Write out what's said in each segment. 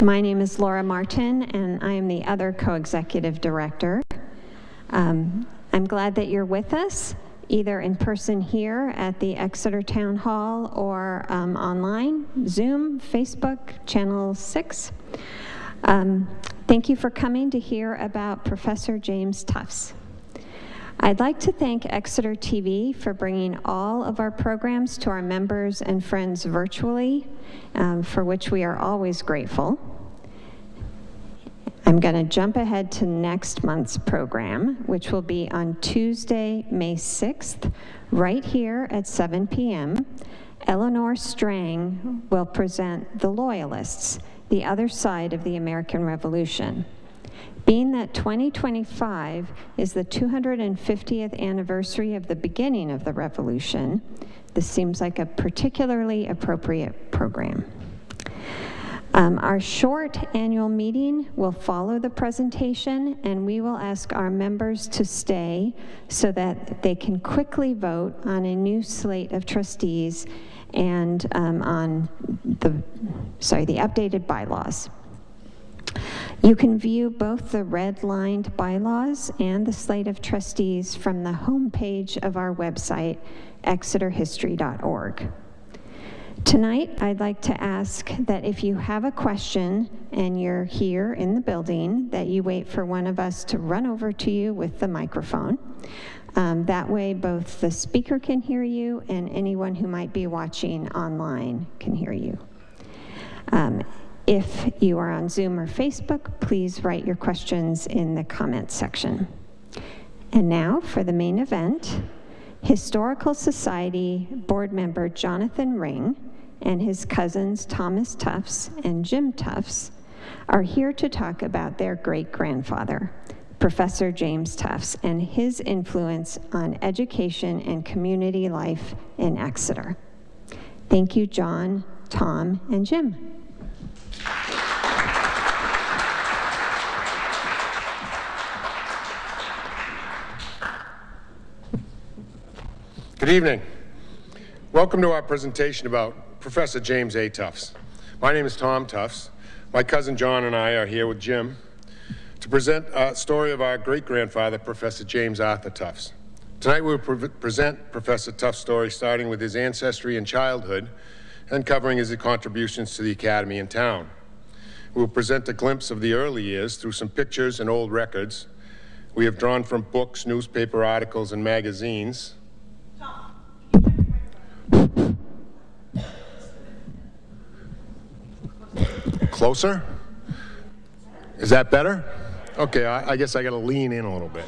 My name is Laura Martin, and I am the other co-executive director. I'm glad that you're with us, either in person here at the Exeter Town Hall or online, Zoom, Facebook, Channel 6. Thank you for coming to hear about Professor James Tufts. I'd like to thank Exeter TV for bringing all of our programs to our members and friends virtually, for which we are always grateful. I'm going to jump ahead to next month's program, which will be on Tuesday, May 6th, right here at 7 p.m. Eleanor Strang will present The Loyalists, the Other Side of the American Revolution. Being that 2025 is the 250th anniversary of the beginning of the revolution, this seems like a particularly appropriate program. Our short annual meeting will follow the presentation, and we will ask our members to stay so that they can quickly vote on a new slate of trustees and on the updated bylaws. You can view both the red-lined bylaws and the slate of trustees from the homepage of our website, exeterhistory.org. Tonight, I'd like to ask that if you have a question and you're here in the building, that you wait for one of us to run over to you with the microphone. That way, both the speaker can hear you and anyone who might be watching online can hear you. If you are on Zoom or Facebook, please write your questions in the comments section. And now for the main event, Historical Society board member Jonathan Ring and his cousins Thomas Tufts and Jim Tufts are here to talk about their great-grandfather, Professor James Tufts, and his influence on education and community life in Exeter. Thank you, John, Tom, and Jim. Good evening. Welcome to our presentation about Professor James A. Tufts. My name is Tom Tufts. My cousin John and I are here with Jim to present a story of our great-grandfather, Professor James Arthur Tufts. Tonight we will present Professor Tufts' story starting with his ancestry and childhood and covering his contributions to the Academy and town. We will present a glimpse of the early years through some pictures and old records we have drawn from books, newspaper articles, and magazines. Closer? Is that better? Okay, I guess I gotta lean in a little bit.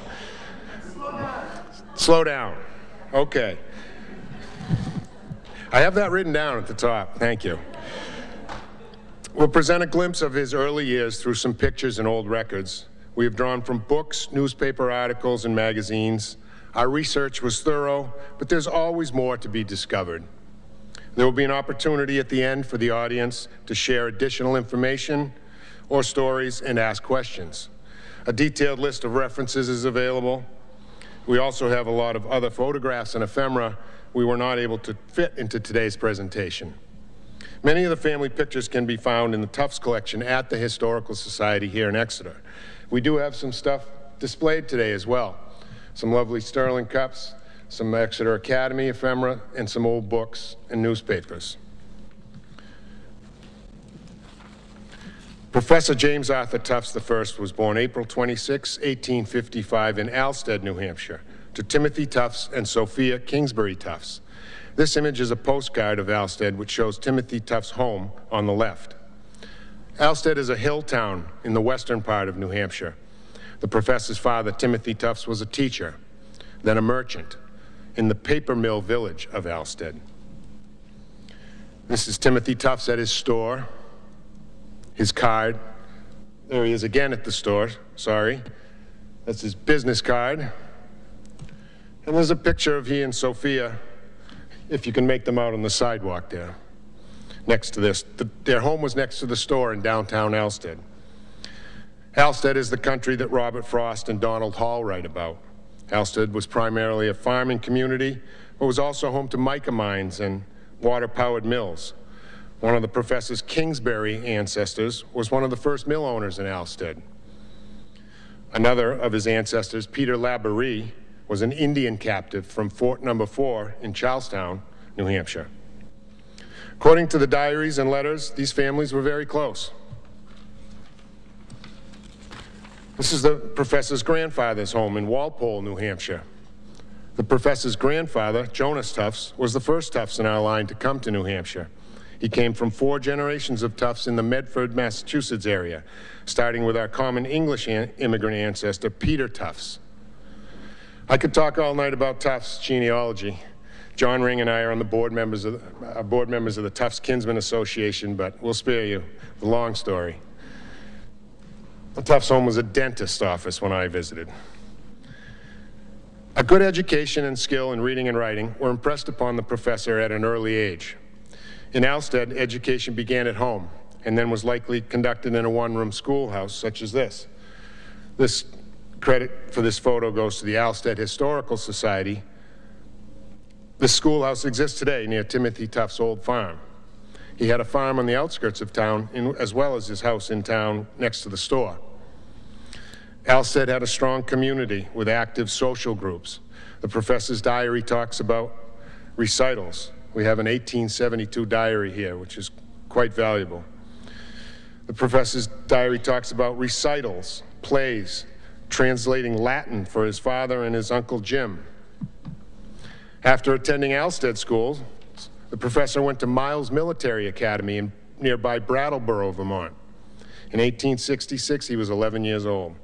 Slow down. Okay. I have that written down at the top. Thank you. We'll present a glimpse of his early years through some pictures and old records we have drawn from books, newspaper articles, and magazines. Our research was thorough, but there's always more to be discovered. There will be an opportunity at the end for the audience to share additional information or stories and ask questions. A detailed list of references is available. We also have a lot of other photographs and ephemera we were not able to fit into today's presentation. Many of the family pictures can be found in the Tufts collection at the Historical Society here in Exeter. We do have some stuff displayed today as well. Some lovely Sterling cups, some Exeter Academy ephemera, and some old books and newspapers. Professor James Arthur Tufts I was born April 26, 1855 in Alstead, New Hampshire, to Timothy Tufts and Sophia Kingsbury Tufts. This image is a postcard of Alstead, which shows Timothy Tufts' home on the left. Alstead is a hill town in the western part of New Hampshire. The professor's father, Timothy Tufts, was a teacher, then a merchant, in the paper mill village of Alstead. This is Timothy Tufts at his store, his card. There he is again at the store, sorry. That's his business card. And there's a picture of he and Sophia, if you can make them out on the sidewalk there, next to this. Their home was next to the store in downtown Alstead. Alstead is the country that Robert Frost and Donald Hall write about. Alstead was primarily a farming community, but was also home to mica mines and water-powered mills. One of the professor's Kingsbury ancestors was one of the first mill owners in Alstead. Another of his ancestors, Peter Laborie, was an Indian captive from Fort No. 4 in Charlestown, New Hampshire. According to the diaries and letters, these families were very close. This is the professor's grandfather's home in Walpole, New Hampshire. The professor's grandfather, Jonas Tufts, was the first Tufts in our line to come to New Hampshire. He came from 4 generations of Tufts in the Medford, Massachusetts area, starting with our common English immigrant ancestor, Peter Tufts. I could talk all night about Tufts genealogy. John Ring and I are on the board members of the Tufts Kinsman Association, but we'll spare you the long story. The Tufts home was a dentist's office when I visited. A good education and skill in reading and writing were impressed upon the professor at an early age. In Alstead, education began at home and then was likely conducted in a one-room schoolhouse such as this. This credit for this photo goes to the Alstead Historical Society. This schoolhouse exists today near Timothy Tufts' old farm. He had a farm on the outskirts of town, as well as his house in town next to the store. Alstead had a strong community with active social groups. The professor's diary talks about recitals. We have an 1872 diary here, which is quite valuable. The professor's diary talks about recitals, plays, translating Latin for his father and his uncle Jim. After attending Alstead School, the professor went to Miles Military Academy in nearby Brattleboro, Vermont. In 1866, he was 11 years old.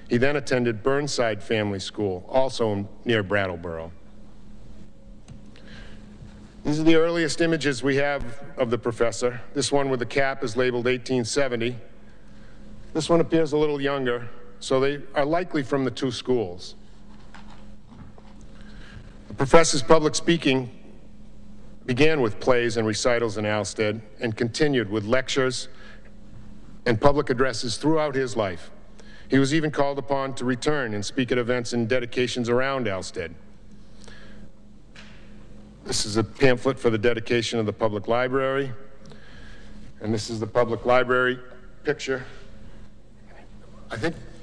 He then attended Burnside Family School, also near Brattleboro. These are the earliest images we have of the professor. This one with the cap is labeled 1870. This one appears a little younger, so they are likely from the 2 schools. The professor's public speaking began with plays and recitals in Alstead and continued with lectures and public addresses throughout his life. He was even called upon to return and speak at events and dedications around Alstead. This is a pamphlet for the dedication of the public library, and this is the public library picture.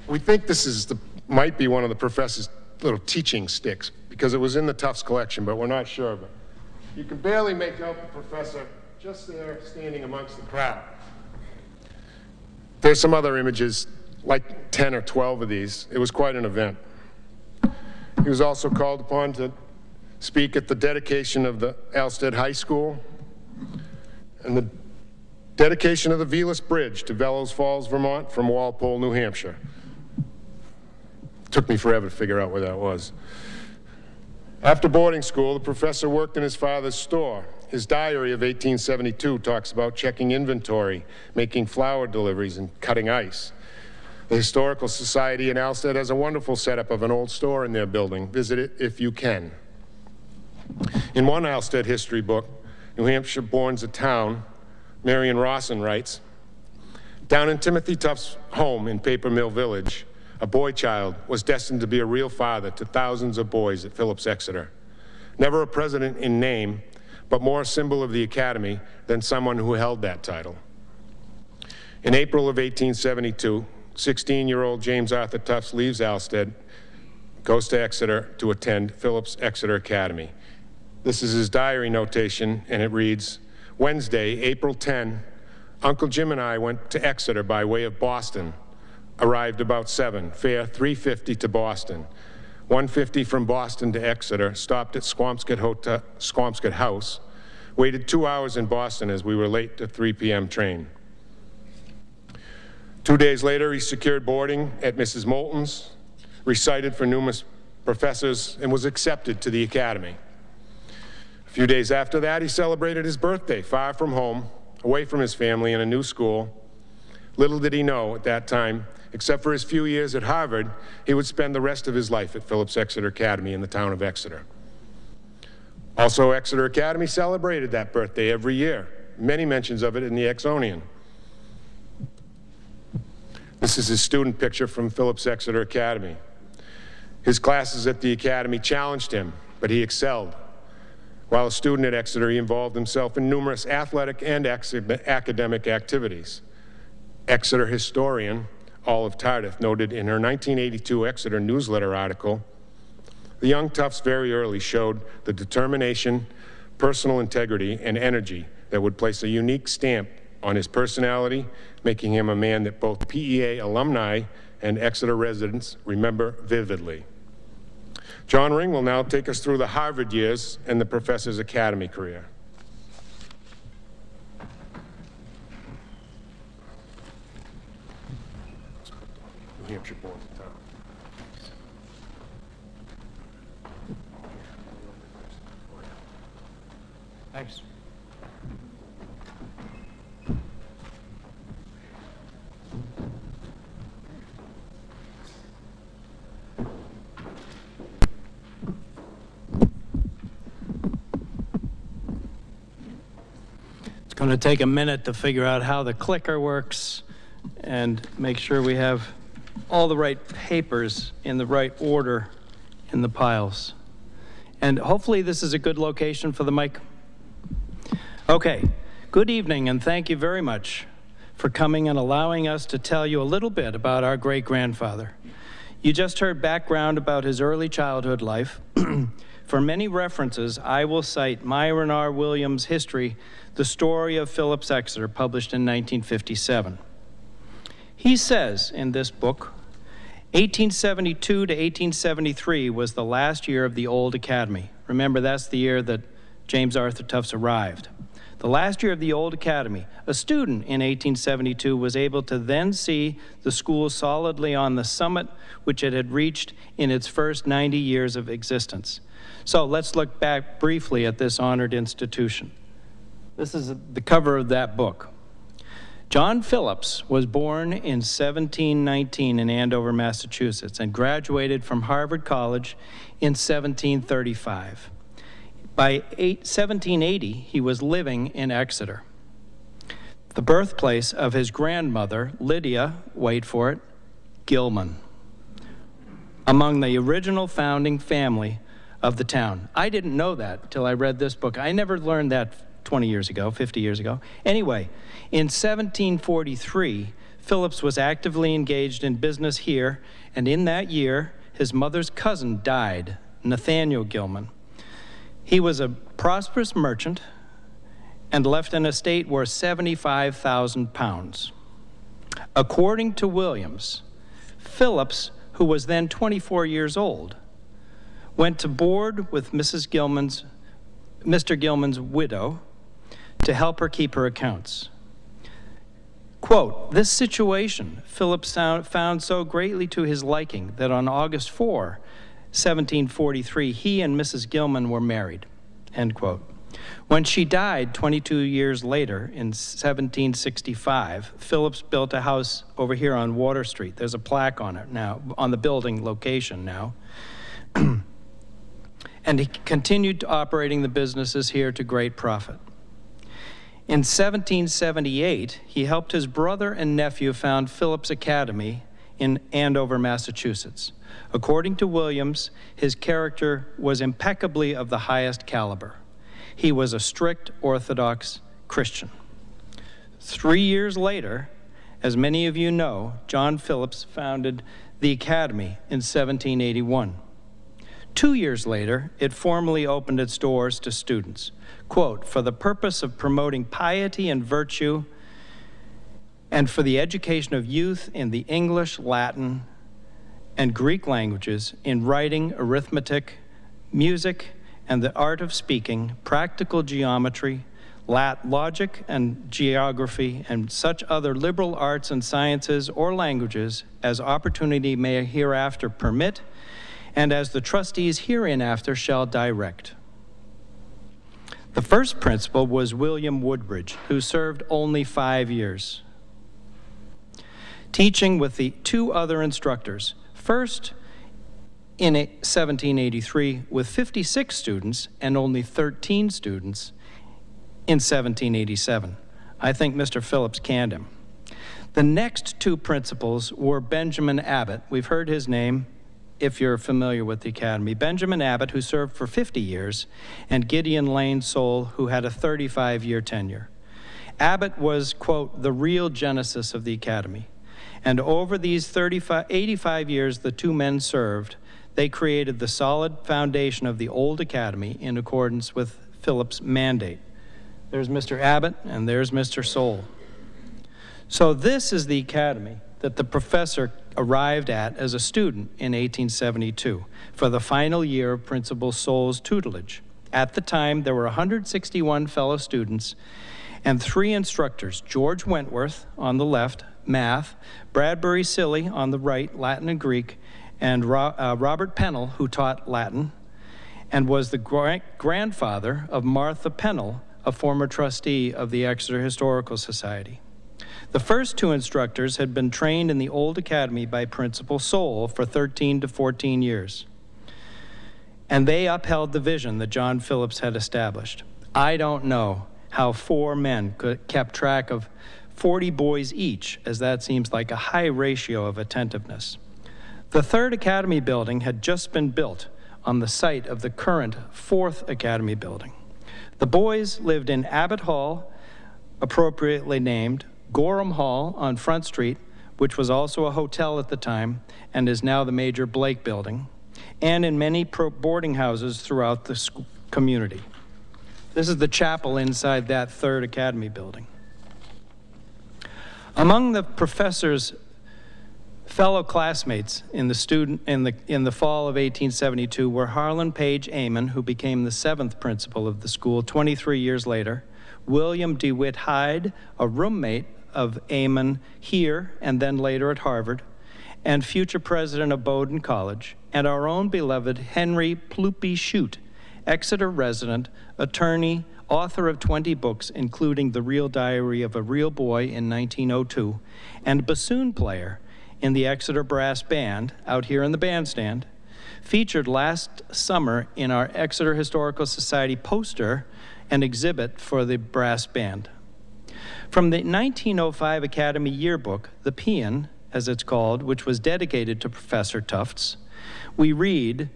We think this might be one of the professor's little teaching sticks, because it was in the Tufts collection, but we're not sure of it. You can barely make out the professor just there standing amongst the crowd. There's some other images, like 10 or 12 of these. It was quite an event. He was also called upon to speak at the dedication of the Alstead High School and the dedication of the Velas Bridge to Bellows Falls, Vermont from Walpole, New Hampshire. It took me forever to figure out where that was. After boarding school, the professor worked in his father's store. His diary of 1872 talks about checking inventory, making flour deliveries, and cutting ice. The Historical Society in Alstead has a wonderful setup of an old store in their building. Visit it if you can. In one Alstead history book, New Hampshire Born's a Town, Marion Rawson writes, "Down in Timothy Tufts' home in Paper Mill Village, a boy child was destined to be a real father to thousands of boys at Phillips Exeter. Never a president in name, but more a symbol of the academy than someone who held that title." In April of 1872, 16-year-old James Arthur Tufts leaves Alstead, goes to Exeter to attend Phillips Exeter Academy. This is his diary notation, and it reads, "Wednesday, April 10, Uncle Jim and I went to Exeter by way of Boston. Arrived about 7, fare $3.50 to Boston. $1.50 from Boston to Exeter, stopped at Squamscott House, waited 2 hours in Boston as we were late to 3 p.m. train. 2 days later, he secured boarding at Mrs. Moulton's, recited for numerous professors, and was accepted to the academy. A few days after that, he celebrated his birthday far from home, away from his family in a new school. Little did he know at that time, except for his few years at Harvard, he would spend the rest of his life at Phillips Exeter Academy in the town of Exeter. Also, Exeter Academy celebrated that birthday every year. Many mentions of it in the Exonian. This is his student picture from Phillips Exeter Academy. His classes at the academy challenged him, but he excelled. While a student at Exeter, he involved himself in numerous athletic and academic activities. Exeter historian Olive Tardif noted in her 1982 Exeter newsletter article, the young Tufts very early showed the determination, personal integrity, and energy that would place a unique stamp on his personality, making him a man that both PEA alumni and Exeter residents remember vividly. John Ring will now take us through the Harvard years and the professor's academy career. New Hampshire born in town. Thanks. It's going to take a minute to figure out how the clicker works and make sure we have all the right papers in the right order in the piles. And hopefully this is a good location for the mic. Okay, good evening, and thank you very much for coming and allowing us to tell you a little bit about our great-grandfather. You just heard background about his early childhood life. For many references, I will cite Myron R. Williams' history, The Story of Phillips Exeter, published in 1957. He says in this book, 1872 to 1873 was the last year of the old academy. Remember, that's the year that James Arthur Tufts arrived. The last year of the old academy. A student in 1872 was able to then see the school solidly on the summit which it had reached in its first 90 years of existence. So let's look back briefly at this honored institution. This is the cover of that book. John Phillips was born in 1719 in Andover, Massachusetts, and graduated from Harvard College in 1735. By 1780, he was living in Exeter, the birthplace of his grandmother, Lydia, wait for it, Gilman, among the original founding family of the town. I didn't know that till I read this book. I never learned that 20 years ago, 50 years ago. Anyway, in 1743, Phillips was actively engaged in business here, and in that year, his mother's cousin died, Nathaniel Gilman. He was a prosperous merchant and left an estate worth 75,000 pounds. According to Williams, Phillips, who was then 24 years old, went to board with Mr. Gilman's widow to help her keep her accounts. Quote, this situation Phillips found so greatly to his liking that on August 4, 1743, he and Mrs. Gilman were married, end quote. When she died 22 years later in 1765, Phillips built a house over here on Water Street. There's a plaque on it now, on the building location now. And he continued operating the businesses here to great profit. In 1778, he helped his brother and nephew found Phillips Academy in Andover, Massachusetts. According to Williams, his character was impeccably of the highest caliber. He was a strict Orthodox Christian. 3 years later, as many of you know, John Phillips founded the Academy in 1781. 2 years later, it formally opened its doors to students, quote, for the purpose of promoting piety and virtue and for the education of youth in the English, Latin, and Greek languages, in writing, arithmetic, music, and the art of speaking, practical geometry, logic and geography, and such other liberal arts and sciences or languages as opportunity may hereafter permit, and as the trustees hereinafter shall direct. The first principal was William Woodbridge, who served only 5 years, teaching with the 2 other instructors. First, in 1783, with 56 students and only 13 students in 1787. I think Mr. Phillips canned him. The next 2 principals were Benjamin Abbott, we've heard his name, if you're familiar with the Academy, Benjamin Abbott, who served for 50 years, and Gideon Lane Soule, who had a 35-year tenure. Abbott was, quote, the real genesis of the Academy. And over these 85 years the two men served, they created the solid foundation of the old Academy in accordance with Phillips' mandate. There's Mr. Abbott, and there's Mr. Soule. So this is the Academy that the professor arrived at as a student in 1872 for the final year of Principal Soule's tutelage. At the time, there were 161 fellow students and 3 instructors, George Wentworth on the left, math, Bradbury Silly on the right, Latin and Greek, and Robert Pennell, who taught Latin, and was the grandfather of Martha Pennell, a former trustee of the Exeter Historical Society. The first 2 instructors had been trained in the old academy by Principal Soule for 13 to 14 years. And they upheld the vision that John Phillips had established. I don't know how 4 men kept track of 40 boys each, as that seems like a high ratio of attentiveness. The 3rd Academy building had just been built on the site of the current 4th Academy building. The boys lived in Abbott Hall, appropriately named, Gorham Hall on Front Street, which was also a hotel at the time and is now the Major Blake building, and in many boarding houses throughout the community. This is the chapel inside that 3rd Academy building. Among the professor's fellow classmates in the fall of 1872 were Harlan Page Amon, who became the 7th principal of the school 23 years later, William DeWitt Hyde, a roommate of Amon here and then later at Harvard, and future president of Bowdoin College, and our own beloved Henry Ploopy Shute, Exeter resident, attorney, author of 20 books, including The Real Diary of a Real Boy in 1902, and bassoon player in the Exeter Brass Band, out here in the bandstand, featured last summer in our Exeter Historical Society poster and exhibit for the brass band. From the 1905 Academy Yearbook, the Paean, as it's called, which was dedicated to Professor Tufts, we read,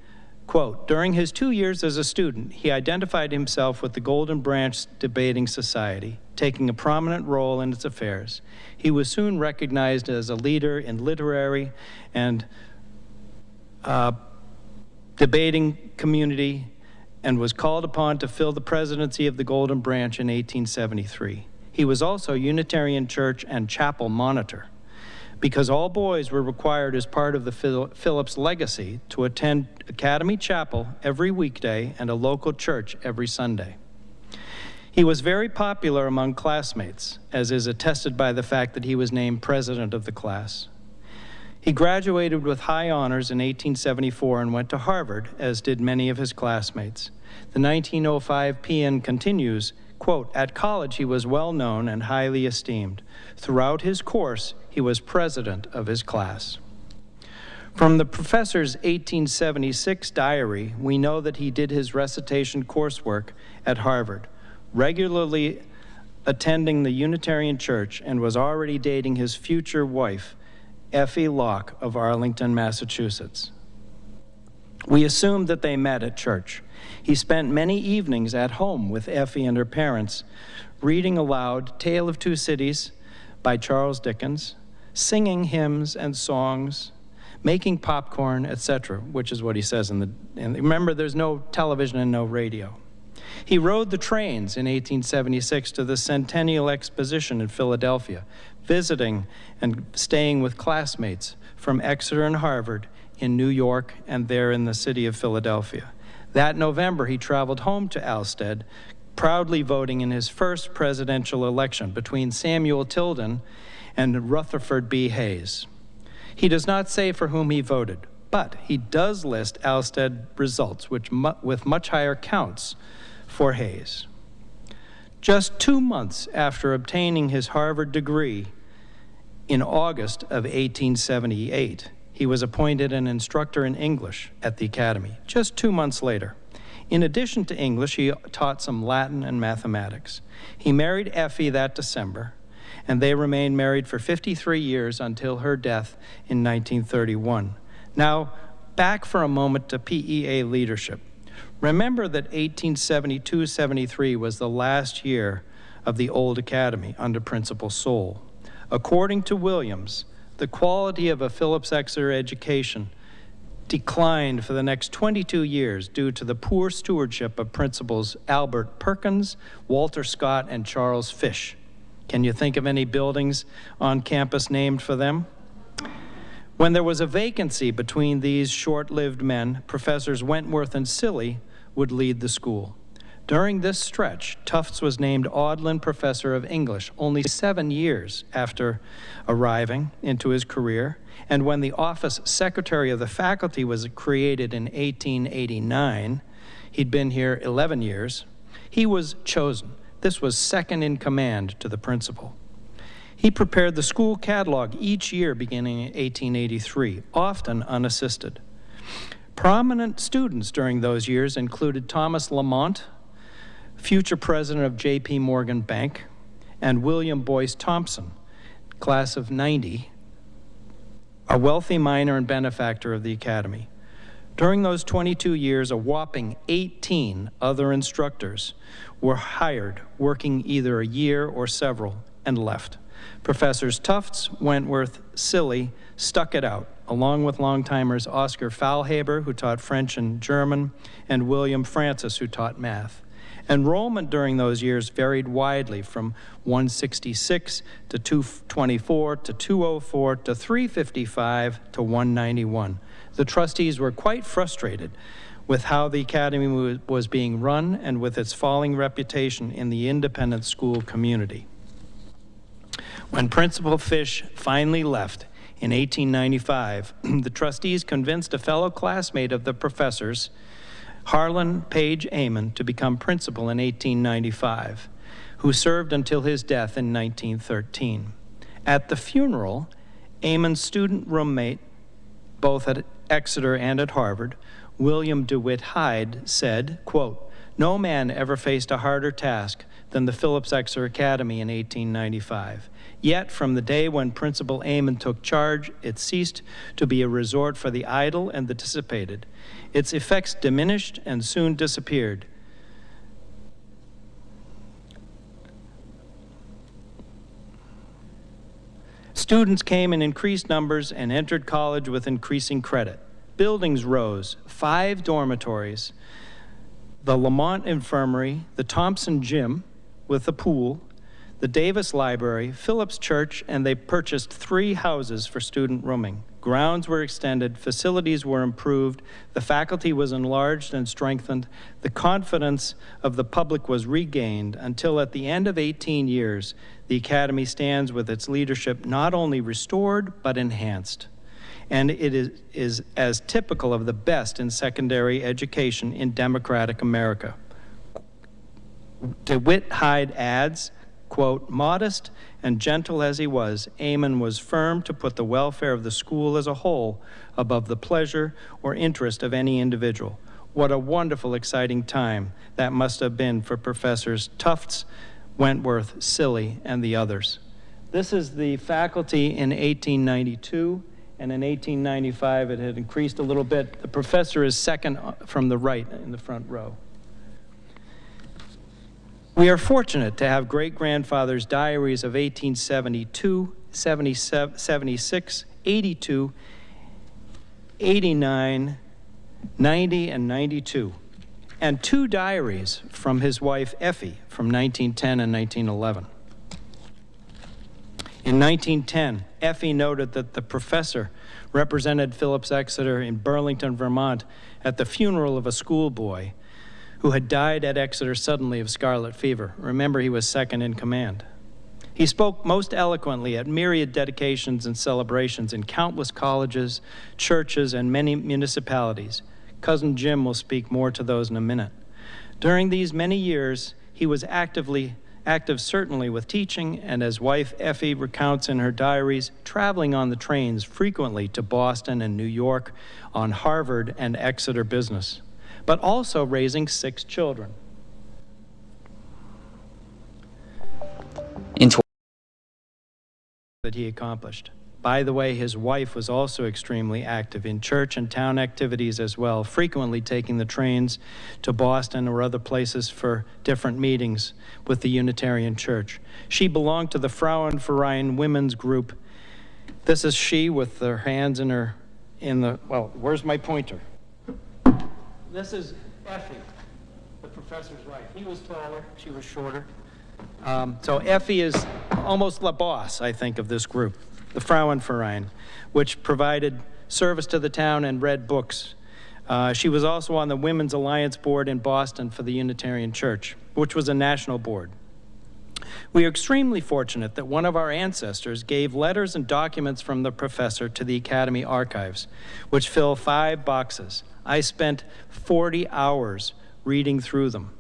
quote, during his 2 years as a student, he identified himself with the Golden Branch Debating Society, taking a prominent role in its affairs. He was soon recognized as a leader in literary and debating community and was called upon to fill the presidency of the Golden Branch in 1873. He was also Unitarian Church and Chapel monitor, because all boys were required as part of the Phillips legacy to attend Academy Chapel every weekday and a local church every Sunday. He was very popular among classmates, as is attested by the fact that he was named president of the class. He graduated with high honors in 1874 and went to Harvard, as did many of his classmates. The 1905 Paean continues, quote, at college he was well known and highly esteemed. Throughout his course, he was president of his class. From the professor's 1876 diary, we know that he did his recitation coursework at Harvard, regularly attending the Unitarian Church, and was already dating his future wife, Effie Locke of Arlington, Massachusetts. We assume that they met at church. He spent many evenings at home with Effie and her parents, reading aloud Tale of Two Cities by Charles Dickens, singing hymns and songs, making popcorn, etc., which is what he says in the, and remember, there's no television and no radio. He rode the trains in 1876 to the Centennial Exposition in Philadelphia, visiting and staying with classmates from Exeter and Harvard in New York and there in the city of Philadelphia. That November, he traveled home to Alstead, proudly voting in his first presidential election between Samuel Tilden and Rutherford B. Hayes. He does not say for whom he voted, but he does list Alstead results, with much higher counts for Hayes. Just 2 months after obtaining his Harvard degree in August of 1878, he was appointed an instructor in English at the Academy, just 2 months later. In addition to English, he taught some Latin and mathematics. He married Effie that December, and they remained married for 53 years until her death in 1931. Now, back for a moment to PEA leadership. Remember that 1872-73 was the last year of the old academy under Principal Soule. According to Williams, the quality of a Phillips Exeter education declined for the next 22 years due to the poor stewardship of Principals Albert Perkins, Walter Scott, and Charles Fish. Can you think of any buildings on campus named for them? When there was a vacancy between these short-lived men, Professors Wentworth and Silly would lead the school. During this stretch, Tufts was named Audlin Professor of English only 7 years after arriving into his career, and when the office Secretary of the Faculty was created in 1889, he'd been here 11 years, he was chosen. This was second in command to the principal. He prepared the school catalog each year beginning in 1883, often unassisted. Prominent students during those years included Thomas Lamont, future president of J.P. Morgan Bank, and William Boyce Thompson, class of '90, a wealthy miner and benefactor of the academy. During those 22 years, a whopping 18 other instructors were hired, working either a year or several, and left. Professors Tufts, Wentworth, Silly stuck it out, along with longtimers Oscar Faulhaber, who taught French and German, and William Francis, who taught math. Enrollment during those years varied widely from 166 to 224 to 204 to 355 to 191. The trustees were quite frustrated with how the academy was being run and with its falling reputation in the independent school community. When Principal Fish finally left in 1895, the trustees convinced a fellow classmate of the professors, Harlan Page Amon, to become principal in 1895, who served until his death in 1913. At the funeral, Amon's student roommate, both at Exeter and at Harvard, William DeWitt Hyde, said, quote, "No man ever faced a harder task than the Phillips Exeter Academy in 1895. Yet, from the day when Principal Amon took charge, it ceased to be a resort for the idle and the dissipated. Its effects diminished and soon disappeared. Students came in increased numbers and entered college with increasing credit. Buildings rose, 5 dormitories, the Lamont Infirmary, the Thompson Gym with a pool, the Davis Library, Phillips Church, and they purchased 3 houses for student rooming. Grounds were extended, facilities were improved, the faculty was enlarged and strengthened, the confidence of the public was regained until at the end of 18 years, the Academy stands with its leadership not only restored, but enhanced. And it is as typical of the best in secondary education in democratic America. DeWitt Hyde adds, quote, "Modest and gentle as he was, Amon was firm to put the welfare of the school as a whole above the pleasure or interest of any individual. What a wonderful, exciting time that must have been for Professors Tufts, Wentworth, Silly, and the others." This is the faculty in 1892, and in 1895 it had increased a little bit. The professor is second from the right in the front row. We are fortunate to have great-grandfather's diaries of 1872, 76, 82, 89, 90, and 92, and 2 diaries from his wife Effie from 1910 and 1911. In 1910, Effie noted that the professor represented Phillips Exeter in Burlington, Vermont, at the funeral of a schoolboy who had died at Exeter suddenly of scarlet fever. Remember, he was second in command. He spoke most eloquently at myriad dedications and celebrations in countless colleges, churches, and many municipalities. Cousin Jim will speak more to those in a minute. During these many years, he was active certainly with teaching, and as wife Effie recounts in her diaries, traveling on the trains frequently to Boston and New York on Harvard and Exeter business, but also raising 6 children. That he accomplished. By the way, his wife was also extremely active in church and town activities as well, frequently taking the trains to Boston or other places for different meetings with the Unitarian Church. She belonged to the Frauenverein women's group. This is she with her hands in the, well, where's my pointer? This is Effie, the professor's wife. He was taller, she was shorter. So Effie is almost the boss, I think, of this group, the Frauenverein, which provided service to the town and read books. She was also on the Women's Alliance Board in Boston for the Unitarian Church, which was a national board. We are extremely fortunate that one of our ancestors gave letters and documents from the professor to the Academy archives, which fill 5 boxes. I spent 40 hours reading through them.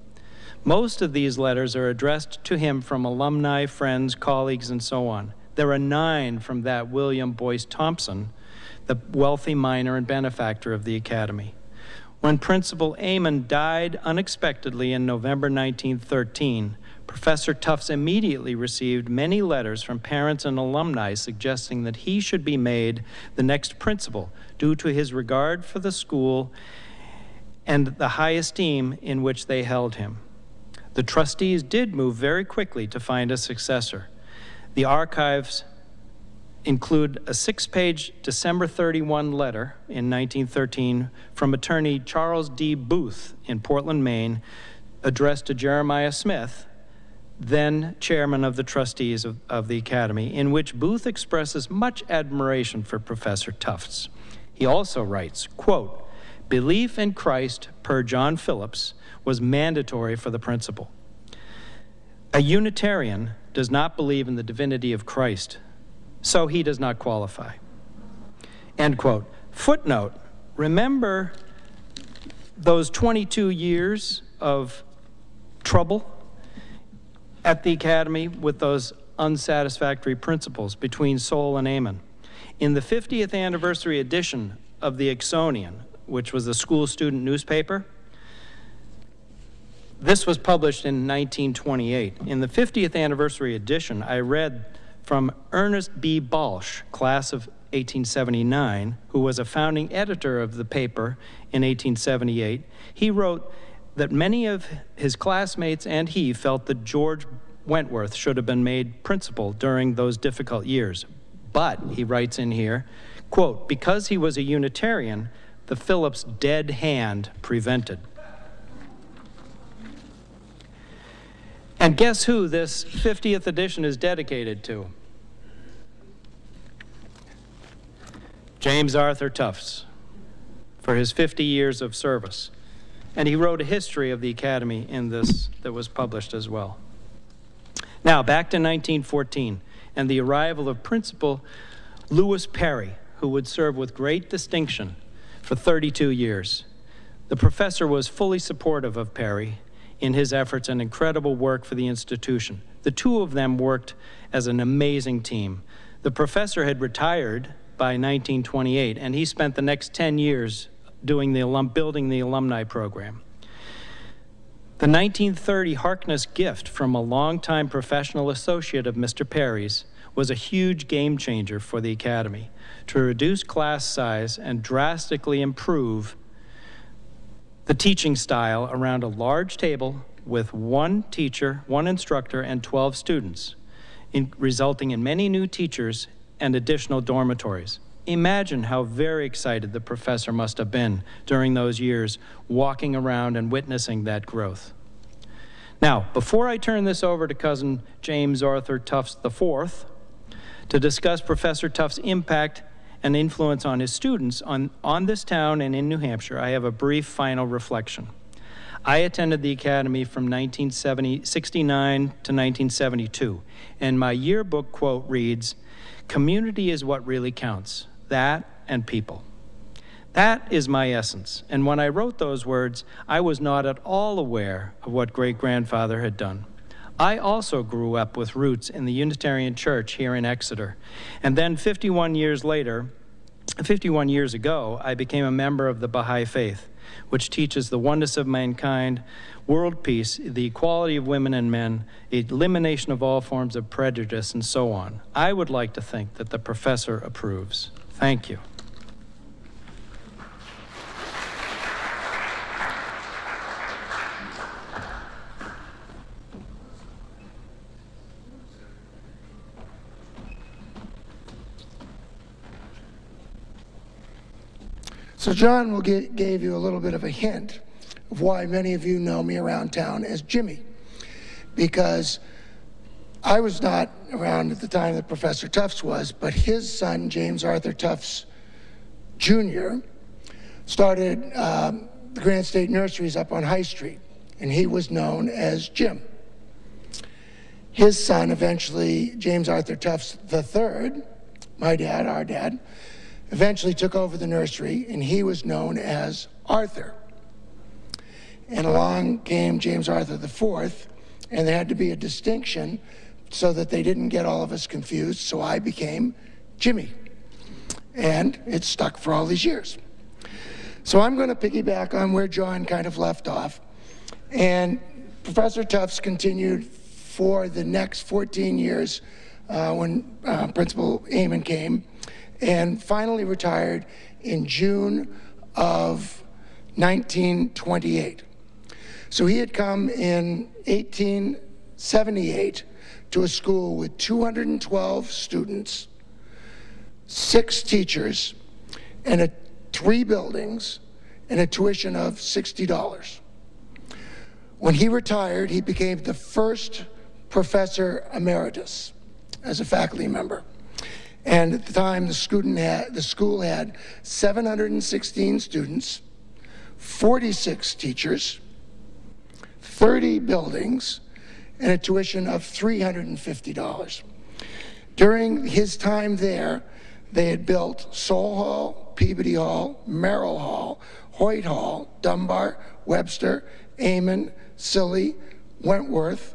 Most of these letters are addressed to him from alumni, friends, colleagues, and so on. There are 9 from that William Boyce Thompson, the wealthy miner and benefactor of the Academy. When Principal Amon died unexpectedly in November 1913, Professor Tufts immediately received many letters from parents and alumni suggesting that he should be made the next principal due to his regard for the school and the high esteem in which they held him. The trustees did move very quickly to find a successor. The archives include a 6-page December 31 letter in 1913 from attorney Charles D. Booth in Portland, Maine, addressed to Jeremiah Smith, then chairman of the trustees of the Academy, in which Booth expresses much admiration for Professor Tufts. He also writes, quote, "Belief in Christ, per John Phillips, was mandatory for the principal. A Unitarian does not believe in the divinity of Christ, so he does not qualify." End quote. Footnote, remember those 22 years of trouble at the Academy with those unsatisfactory principles between Sol and Amon. In the 50th anniversary edition of the Exonian, which was the school student newspaper, this was published in 1928. In the 50th anniversary edition, I read from Ernest B. Balch, class of 1879, who was a founding editor of the paper in 1878. He wrote that many of his classmates and he felt that George Wentworth should have been made principal during those difficult years. But, he writes in here, quote, "because he was a Unitarian, the Phillips dead hand prevented." And guess who this 50th edition is dedicated to? James Arthur Tufts, for his 50 years of service. And he wrote a history of the Academy in this that was published as well. Now, back to 1914 and the arrival of Principal Lewis Perry, who would serve with great distinction for 32 years. The professor was fully supportive of Perry in his efforts and incredible work for the institution. The two of them worked as an amazing team. The professor had retired by 1928, and he spent the next 10 years building the alumni program. The 1930 Harkness gift from a longtime professional associate of Mr. Perry's was a huge game changer for the Academy to reduce class size and drastically improve the teaching style around a large table with 1 teacher, 1 instructor, and 12 students, resulting in many new teachers and additional dormitories. Imagine how very excited the professor must have been during those years, walking around and witnessing that growth. Now, before I turn this over to cousin James Arthur Tufts IV to discuss Professor Tufts' impact and influence on his students on this town and in New Hampshire, I have a brief final reflection. I attended the Academy from 1969 to 1972, and my yearbook quote reads, "Community is what really counts. That and people." That is my essence, and when I wrote those words, I was not at all aware of what great-grandfather had done. I also grew up with roots in the Unitarian Church here in Exeter, and then 51 years ago, I became a member of the Baha'i faith. which teaches the oneness of mankind, world peace, the equality of women and men, elimination of all forms of prejudice, and so on. I would like to think that the professor approves. Thank you. So John gave you a little bit of a hint of why many of you know me around town as Jimmy, because I was not around at the time that Professor Tufts was, but his son, James Arthur Tufts Jr., started the Grant State Nurseries up on High Street, and he was known as Jim. His son, eventually, James Arthur Tufts III, my dad, our dad, eventually took over the nursery, and he was known as Arthur. And along came James Arthur IV, and there had to be a distinction so that they didn't get all of us confused, so I became Jimmy. And it stuck for all these years. So I'm going to piggyback on where John kind of left off. And Professor Tufts continued for the next 14 years when Principal Amon came, and finally retired in June of 1928. So he had come in 1878 to a school with 212 students, 6 teachers, and 3 buildings, and a tuition of $60. When he retired, he became the first professor emeritus as a faculty member. And at the time, the school had 716 students, 46 teachers, 30 buildings, and a tuition of $350. During his time there, they had built Soule Hall, Peabody Hall, Merrill Hall, Hoyt Hall, Dunbar, Webster, Amon, Silly, Wentworth,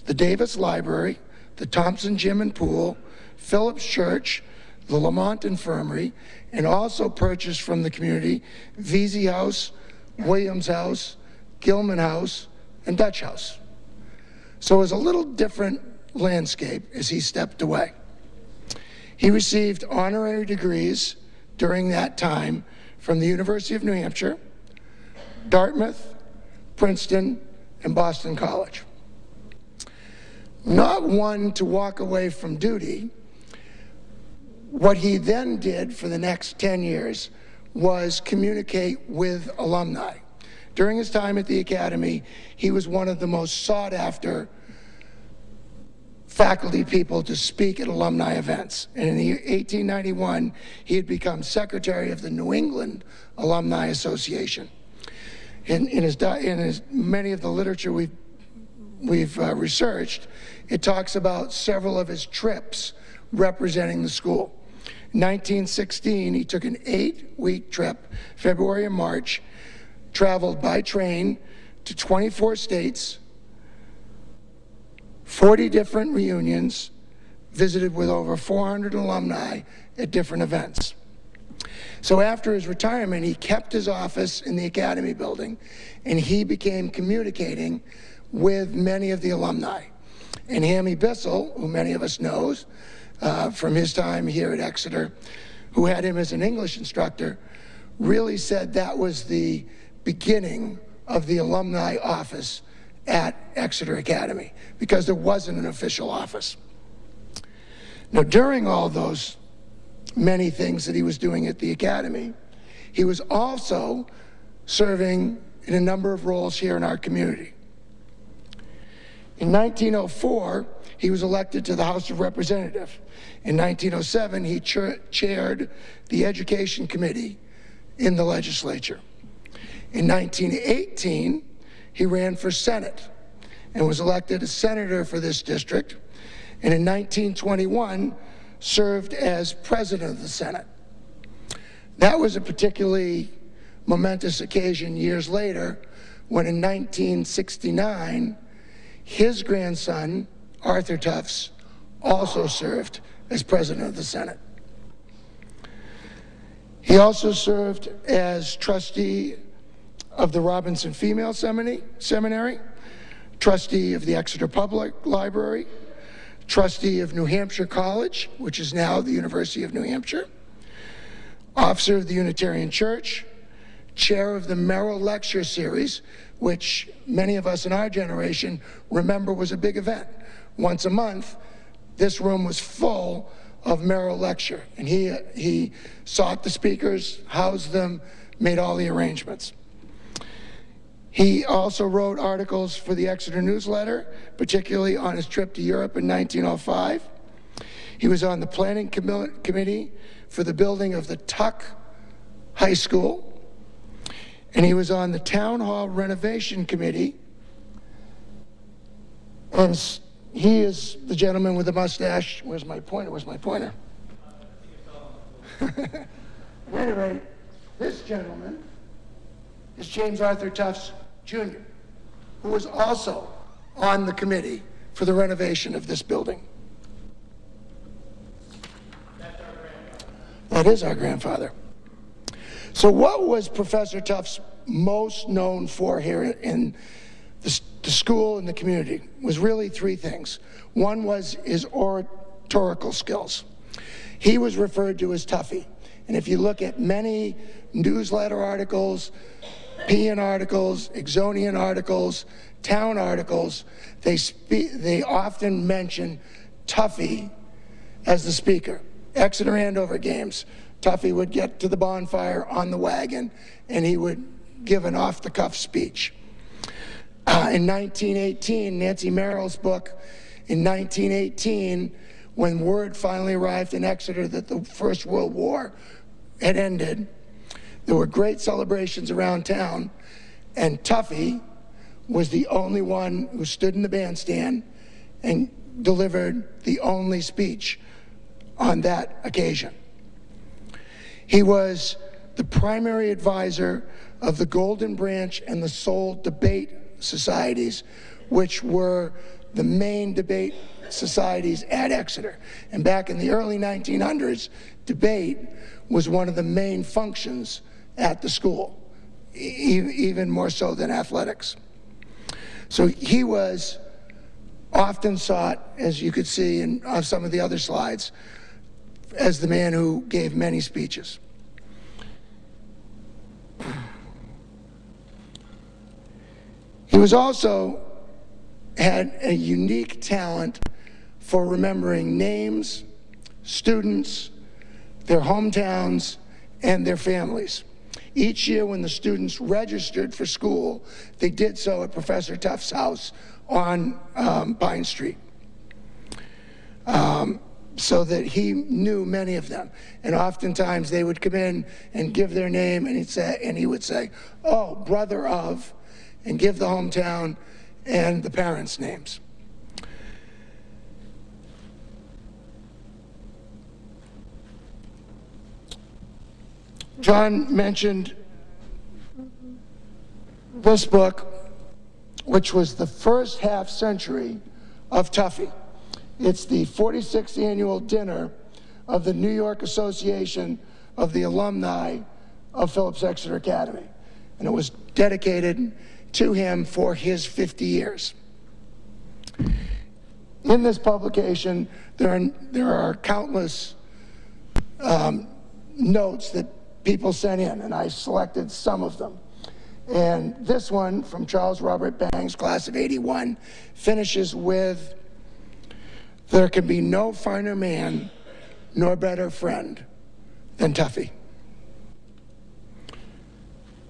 the Davis Library, the Thompson Gym and Pool, Phillips Church, the Lamont Infirmary, and also purchased from the community Vesey House, Williams House, Gilman House, and Dutch House. So it was a little different landscape as he stepped away. He received honorary degrees during that time from the University of New Hampshire, Dartmouth, Princeton, and Boston College. Not one to walk away from duty, what he then did for the next 10 years was communicate with alumni. During his time at the Academy, he was one of the most sought after faculty people to speak at alumni events. And in 1891, he had become secretary of the New England Alumni Association. In many of the literature we've researched, it talks about several of his trips representing the school. In 1916, he took an 8-week trip, February and March, traveled by train to 24 states, 40 different reunions, visited with over 400 alumni at different events. So after his retirement, he kept his office in the Academy building, and he began communicating with many of the alumni. And Hammy Bissell, who many of us knows from his time here at Exeter, who had him as an English instructor, really said that was the beginning of the alumni office at Exeter Academy, because there wasn't an official office. Now, during all those many things that he was doing at the Academy, he was also serving in a number of roles here in our community. In 1904, he was elected to the House of Representatives. In 1907, he chaired the Education Committee in the legislature. In 1918, he ran for Senate and was elected a senator for this district. And in 1921, served as president of the Senate. That was a particularly momentous occasion years later, when in 1969, his grandson, Arthur Tufts, also served as president of the Senate. He also served as trustee of the Robinson Female Seminary, trustee of the Exeter Public Library, trustee of New Hampshire College, which is now the University of New Hampshire, officer of the Unitarian Church, chair of the Merrill Lecture Series, which many of us in our generation remember was a big event. Once a month, this room was full of Merrill Lecture, and he sought the speakers, housed them, made all the arrangements. He also wrote articles for the Exeter newsletter, particularly on his trip to Europe in 1905. He was on the planning committee for the building of the Tuck High School, and he was on the town hall renovation committee. And he is the gentleman with the mustache. Where's my pointer? Where's my pointer? At any rate, this gentleman is James Arthur Tufts, Jr., who was also on the committee for the renovation of this building. That's our grandfather. That is our grandfather. So what was Professor Tufts most known for here in the school and the community? Was really three things. One was his oratorical skills. He was referred to as Tuffy. And if you look at many newsletter articles, PN articles, Exonian articles, town articles, they often mention Tuffy as the speaker. Exeter Andover games, Tuffy would get to the bonfire on the wagon and he would give an off-the-cuff speech. In 1918, Nancy Merrill's book, in 1918, when word finally arrived in Exeter that the First World War had ended, there were great celebrations around town, and Tuffy was the only one who stood in the bandstand and delivered the only speech on that occasion. He was the primary advisor of the Golden Branch and the Soul debate societies, which were the main debate societies at Exeter. And back in the early 1900s, debate was one of the main functions at the school, even more so than athletics. So he was often sought, as you could see in some of the other slides, as the man who gave many speeches. He was also had a unique talent for remembering names, students, their hometowns, and their families. Each year when the students registered for school, they did so at Professor Tufts' house on Pine Street, so that he knew many of them. And oftentimes they would come in and give their name, and he would say, "Oh, brother of," and give the hometown and the parents' names. John mentioned this book, which was the first half century of Tuffy. It's the 46th annual dinner of the New York Association of the Alumni of Phillips Exeter Academy. And it was dedicated to him for his 50 years. In this publication, there are countless notes that people sent in, and I selected some of them. And this one from Charles Robert Bangs, class of '81, finishes with, "There can be no finer man nor better friend than Tuffy."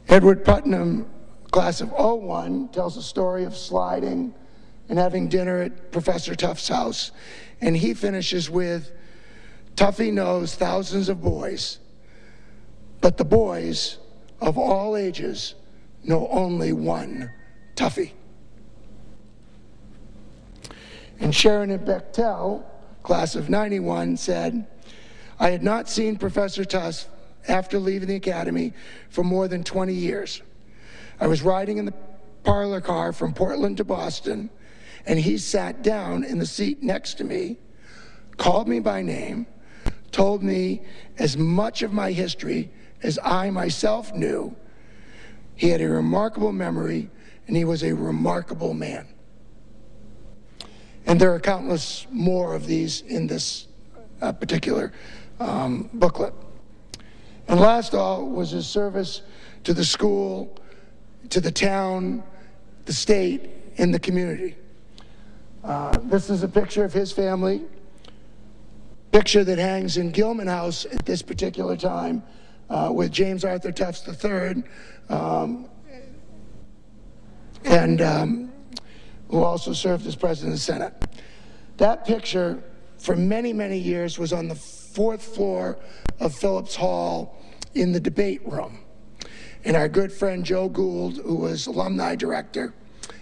Edward Putnam, class of '01, tells a story of sliding and having dinner at Professor Tufts' house. And he finishes with, "Tuffy knows thousands of boys, but the boys of all ages know only one Tuffy." And Sharon and Bechtel, class of '91, said, "I had not seen Professor Tufts after leaving the academy for more than 20 years. I was riding in the parlor car from Portland to Boston, and he sat down in the seat next to me, called me by name, told me as much of my history as I myself knew, He had a remarkable memory, and he was a remarkable man. And there are countless more of these in this particular booklet. And last of all was his service to the school, to the town, the state, and the community. This is a picture of his family, picture that hangs in Gilman House at this particular time with James Arthur Tufts III, who also served as president of the Senate. That picture, for many, many years, was on the 4th floor of Phillips Hall in the debate room. And our good friend Joe Gould, who was alumni director,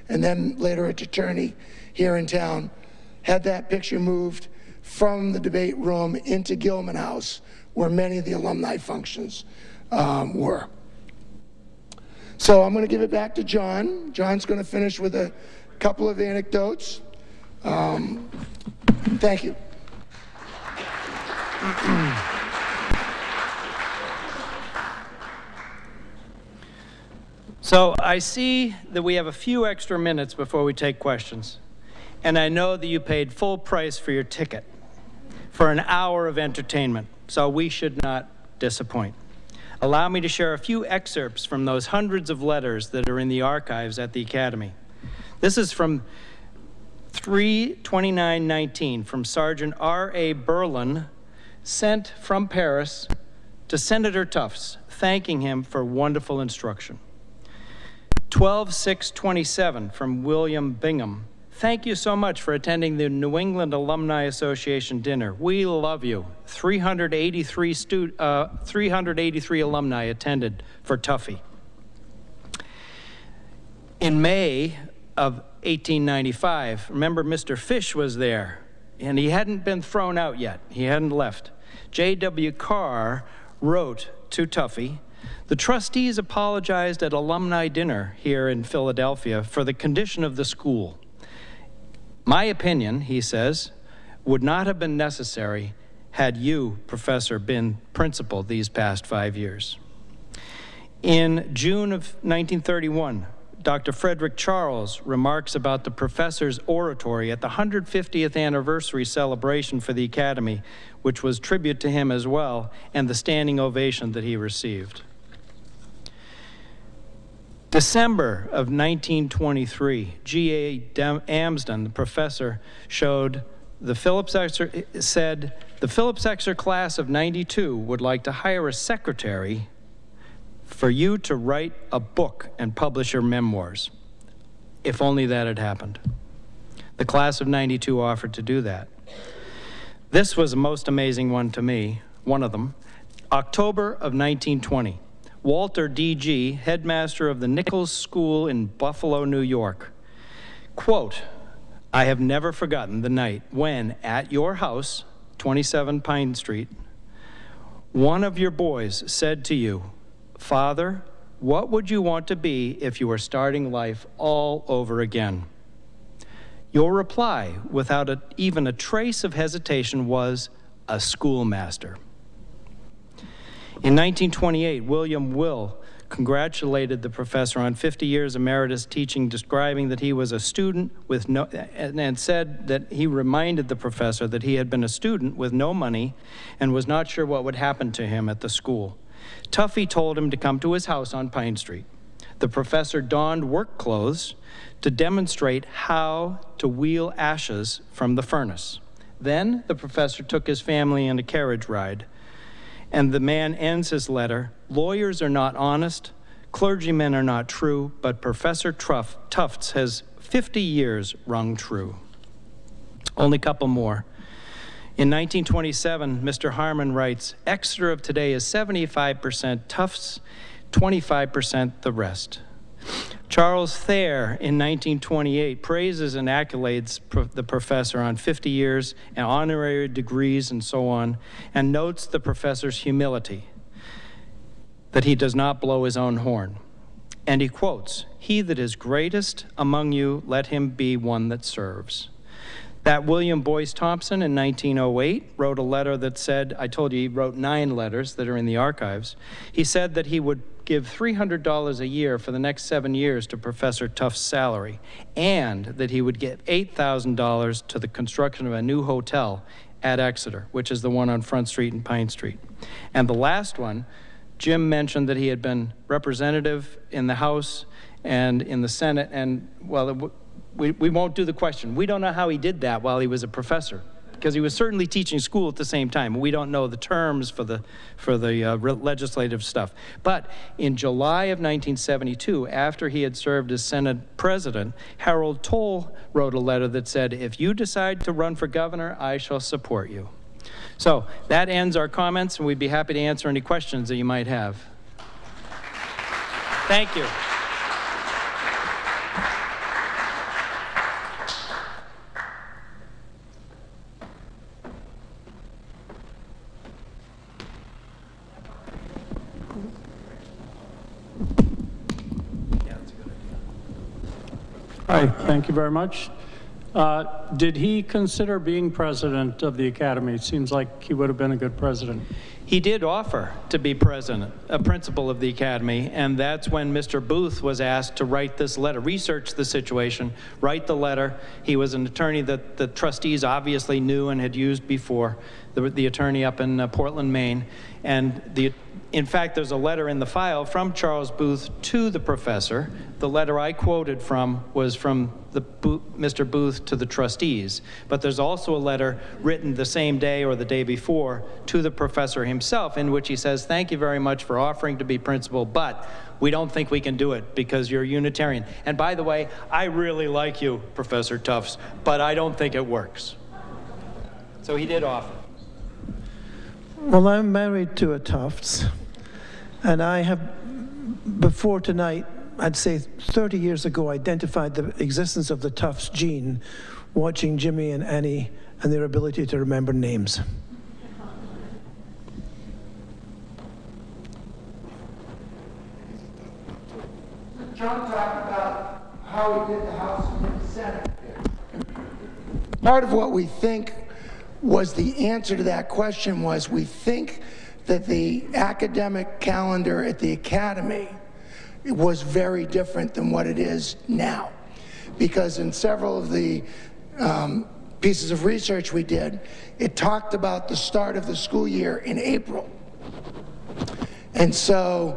and then later attorney here in town, had that picture moved from the debate room into Gilman House, where many of the alumni functions were. So I'm going to give it back to John. John's going to finish with a couple of anecdotes. Thank you. So I see that we have a few extra minutes before we take questions. And I know that you paid full price for your ticket for an hour of entertainment, so we should not disappoint. Allow me to share a few excerpts from those hundreds of letters that are in the archives at the Academy. This is from 3/29/19 from Sergeant R.A. Berlin, sent from Paris to Senator Tufts, thanking him for wonderful instruction. 12/6/27 from William Bingham. Thank you so much for attending the New England Alumni Association dinner. We love you. 383 alumni attended for Tuffy. In May of 1895, remember Mr. Fish was there, and he hadn't been thrown out yet. He hadn't left. J.W. Carr wrote to Tuffy, "The trustees apologized at alumni dinner here in Philadelphia for the condition of the school. My opinion," he says, "would not have been necessary had you, Professor, been principal these past 5 years." In June of 1931, Dr. Frederick Charles remarks about the professor's oratory at the 150th anniversary celebration for the Academy, which was tribute to him as well, and the standing ovation that he received. December of 1923, G.A. Amsden, the professor, said, "The Phillips Exeter class of 92 would like to hire a secretary for you to write a book and publish your memoirs." If only that had happened. The class of 92 offered to do that. This was the most amazing one to me, one of them. October of 1920. Walter D.G., headmaster of the Nichols School in Buffalo, New York. Quote, "I have never forgotten the night when, at your house, 27 Pine Street, one of your boys said to you, 'Father, what would you want to be if you were starting life all over again?' Your reply, without even a trace of hesitation, was, 'A schoolmaster.'" In 1928, William Will congratulated the professor on 50 years emeritus teaching, describing that he was a student with no, and said that he reminded the professor that he had been a student with no money and was not sure what would happen to him at the school. Tuffy told him to come to his house on Pine Street. The professor donned work clothes to demonstrate how to wheel ashes from the furnace. Then the professor took his family in a carriage ride. And the man ends his letter, "Lawyers are not honest, clergymen are not true, but Professor Tufts has 50 years rung true." Only a couple more. In 1927, Mr. Harmon writes, "Exeter of today is 75% Tufts, 25% the rest." Charles Thayer in 1928 praises and accolades the professor on 50 years and honorary degrees and so on, and notes the professor's humility, that he does not blow his own horn. And he quotes, "He that is greatest among you, let him be one that serves." That William Boyce Thompson in 1908 wrote a letter that said, I told you he wrote 9 letters that are in the archives. He said that he would give $300 a year for the next 7 years to Professor Tufts' salary, and that he would give $8,000 to the construction of a new hotel at Exeter, which is the one on Front Street and Pine Street. And the last one, Jim mentioned that he had been representative in the House and in the Senate, and well, we won't do the question. We don't know how he did that while he was a professor, because he was certainly teaching school at the same time. We don't know the terms for the legislative stuff. But in July of 1972, after he had served as Senate president, Harold Toll wrote a letter that said, if you decide to run for governor, I shall support you. So that ends our comments, and we'd be happy to answer any questions that you might have. Thank you. Hi, thank you very much. Did he consider being president of the Academy? It seems like he would have been a good president. He did offer to be president, a principal of the Academy, and that's when Mr. Booth was asked to write this letter, research the situation, write the letter. He was an attorney that the trustees obviously knew and had used before, the attorney up in Portland, Maine. And in fact, there's a letter in the file from Charles Booth to the professor. The letter I quoted from was from Mr. Booth to the trustees. But there's also a letter written the same day or the day before to the professor himself, in which he says, thank you very much for offering to be principal, but we don't think we can do it because you're Unitarian. And by the way, I really like you, Professor Tufts, but I don't think it works. So he did offer. Well, I'm married to a Tufts, and I have, before tonight, I'd say 30 years ago, identified the existence of the Tufts gene, watching Jimmy and Annie and their ability to remember names. John talked about how he did the House and the Senate. Part of what we think was the answer to that question was we think that the academic calendar at the Academy was very different than what it is now. Because in several of the pieces of research we did, it talked about the start of the school year in April. And so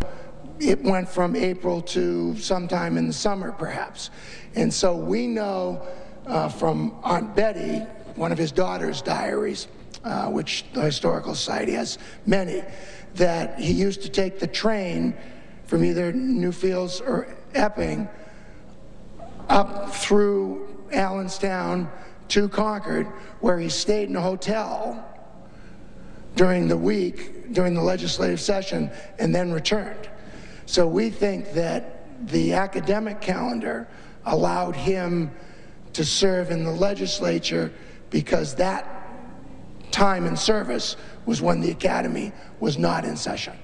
it went from April to sometime in the summer, perhaps. And so we know from Aunt Betty, one of his daughter's diaries, which the Historical Society has many, that he used to take the train from either Newfields or Epping up through Allenstown to Concord, where he stayed in a hotel during the week, during the legislative session, and then returned. So we think that the academic calendar allowed him to serve in the legislature because that time in service was when the Academy was not in session.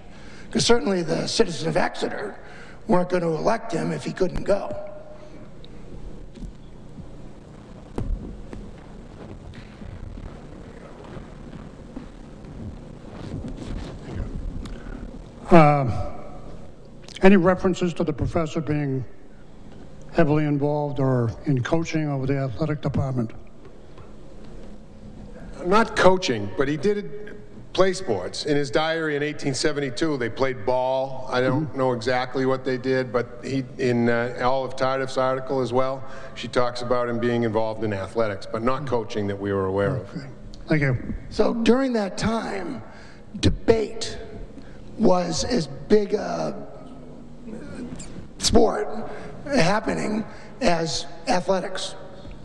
Because certainly the citizens of Exeter weren't going to elect him if he couldn't go. Any references to the professor being heavily involved or in coaching over the athletic department? Not coaching, but he did play sports. In his diary in 1872, they played ball. I don't know exactly what they did, but he, in Olive Tardif's article as well, she talks about him being involved in athletics, but not coaching that we were aware of. Thank you. So during that time, debate was as big a sport happening as athletics.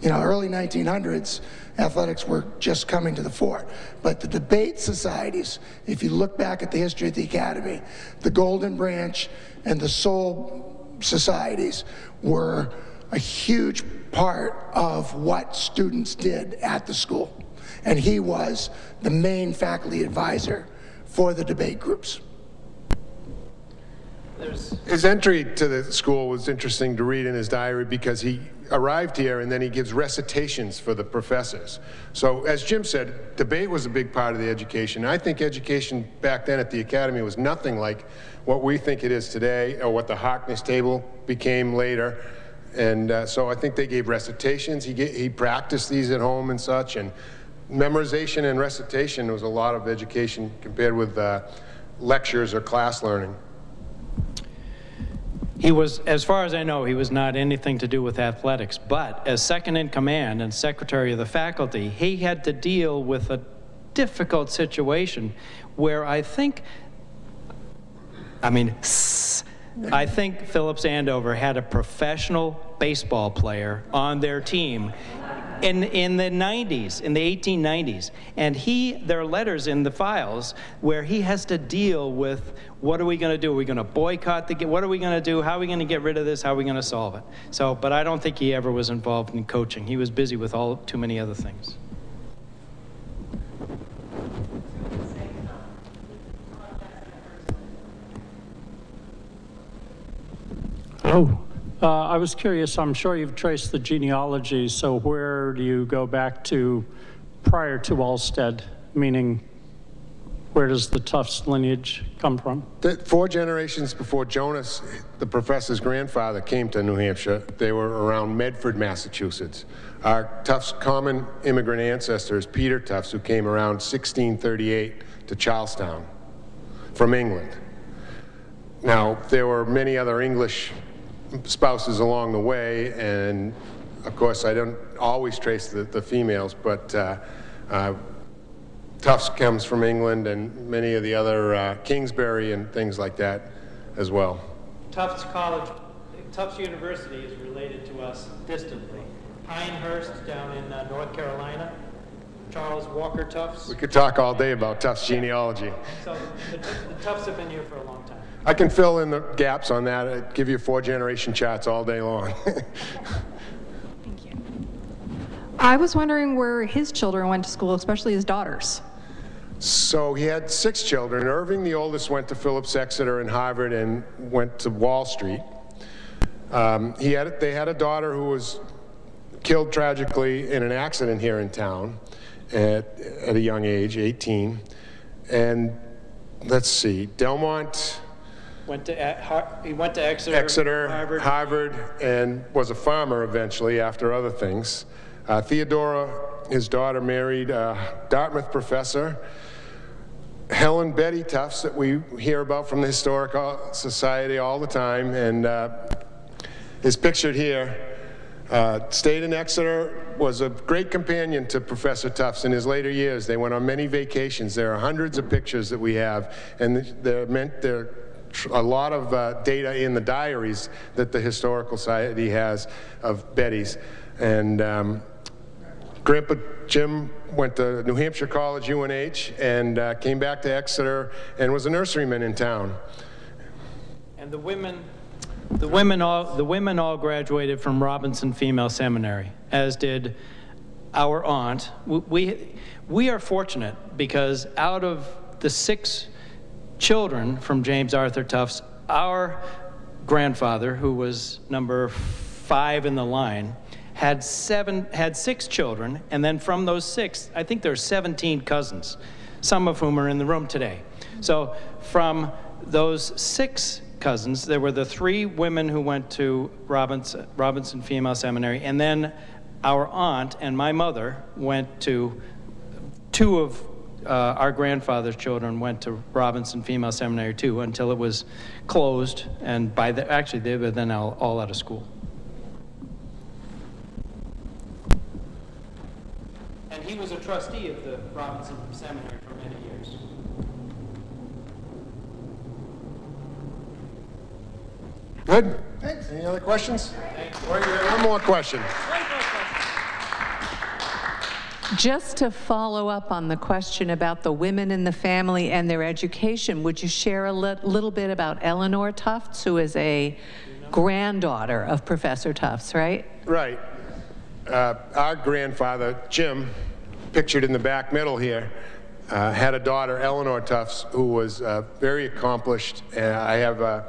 You know, early 1900s, athletics were just coming to the fore. But the debate societies, if you look back at the history of the Academy, the Golden Branch and the Soul societies were a huge part of what students did at the school. And he was the main faculty advisor for the debate groups. His entry to the school was interesting to read in his diary because he arrived here and then he gives recitations for the professors. So as Jim said, debate was a big part of the education. I think education back then at the academy was nothing like what we think it is today or what the Harkness table became later. And so I think they gave recitations. He practiced these at home and such. And memorization and recitation was a lot of education compared with lectures or class learning. He was, as far as I know, he was not anything to do with athletics, but as second in command and secretary of the faculty, he had to deal with a difficult situation where I think Phillips Andover had a professional baseball player on their team in the 90s, in the 1890s. And there are letters in the files where he has to deal with, what are we going to do? Are we going to boycott what are we going to do? How are we going to get rid of this? How are we going to solve it? So, but I don't think he ever was involved in coaching. He was busy with too many other things. I was curious, I'm sure you've traced the genealogy, so where do you go back to prior to Olmsted, meaning where does the Tufts lineage come from? 4 generations before Jonas, the professor's grandfather, came to New Hampshire, they were around Medford, Massachusetts. Our Tufts common immigrant ancestor is Peter Tufts, who came around 1638 to Charlestown from England. Now, there were many other English spouses along the way, and of course I don't always trace the females, but Tufts comes from England and many of the other Kingsbury and things like that as well. Tufts University is related to us distantly. Pinehurst down in North Carolina, Charles Walker Tufts. We could talk all day about Tufts genealogy. So the Tufts have been here for a long time. I can fill in the gaps on that. I'd give you 4-generation charts all day long. Thank you. I was wondering where his children went to school, especially his daughters. So he had 6 children. Irving, the oldest, went to Phillips Exeter and Harvard and went to Wall Street. They had a daughter who was killed tragically in an accident here in town at a young age, 18. And let's see, Delmont... He went to Exeter, Harvard, and was a farmer eventually after other things. Theodora, his daughter, married a Dartmouth professor. Helen Betty Tufts, that we hear about from the Historical Society all the time, and is pictured here. Stayed in Exeter, was a great companion to Professor Tufts in his later years. They went on many vacations. There are hundreds of pictures that we have, and they're a lot of data in the diaries that the Historical Society has of Betty's. And Grandpa Jim went to New Hampshire College, UNH, and came back to Exeter and was a nurseryman in town. And the women all graduated from Robinson Female Seminary, as did our aunt. We are fortunate because out of the 6 children from James Arthur Tufts, our grandfather, who was number 5 in the line, had 6 children, and then from those 6, I think there are 17 cousins, some of whom are in the room today. So from those 6 cousins, there were the 3 women who went to Robinson Female Seminary, and then our aunt and my mother went to 2 of our grandfather's children went to Robinson Female Seminary too, until it was closed, and actually they were then all out of school. And he was a trustee of the Robinson Seminary for many years. Good? Thanks. Any other questions? Or you have one more question. Just to follow up on the question about the women in the family and their education, would you share a little bit about Eleanor Tufts, who is a granddaughter of Professor Tufts, right? Right. Our grandfather, Jim, pictured in the back middle here, had a daughter, Eleanor Tufts, who was very accomplished. I have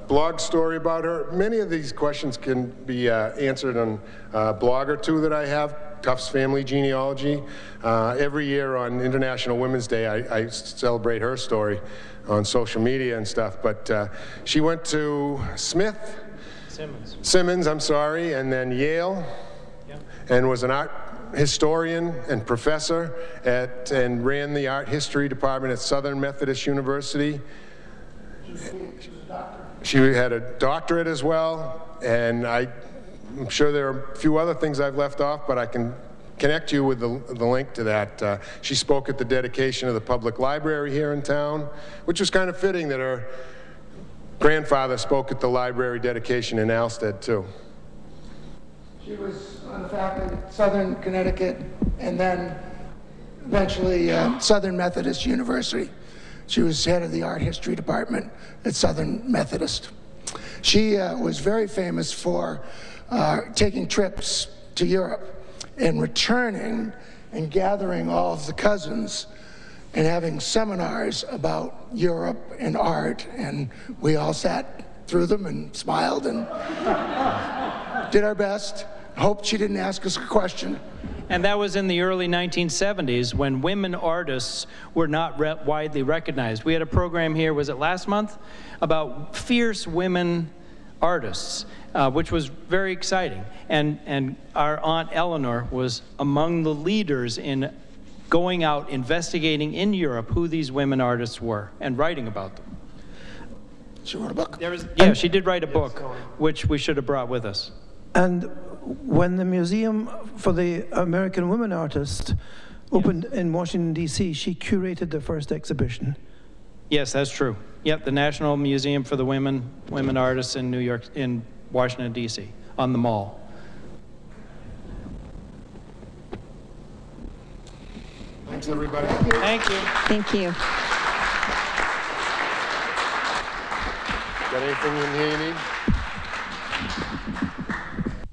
blog story about her. Many of these questions can be answered on a blog or two that I have, Tufts Family Genealogy. Every year on International Women's Day, I celebrate her story on social media and stuff. But she went to Simmons, I'm sorry, and then Yale, and was an art historian and professor and ran the art history department at Southern Methodist University. She had a doctorate as well, and I'm sure there are a few other things I've left off, but I can connect you with the link to that. She spoke at the dedication of the public library here in town, which was kind of fitting that her grandfather spoke at the library dedication in Alstead, too. She was on the faculty at Southern Connecticut and then eventually Southern Methodist University. She was head of the art history department at Southern Methodist. She was very famous for taking trips to Europe and returning and gathering all of the cousins and having seminars about Europe and art, and we all sat through them and smiled and did our best. Hoped she didn't ask us a question. And that was in the early 1970s when women artists were not widely recognized. We had a program here, was it last month, about fierce women artists, which was very exciting. And our Aunt Eleanor was among the leaders in going out, investigating in Europe who these women artists were and writing about them. She wrote a book. Yeah, she did write a book, which we should have brought with us. And when the Museum for the American Women Artists opened in Washington, D.C., she curated the first exhibition. Yes, that's true. Yep, the National Museum for the Women Artists in New York, in Washington, D.C., on the Mall. Thanks, everybody. Thank you. Thank you. Got anything in here you need?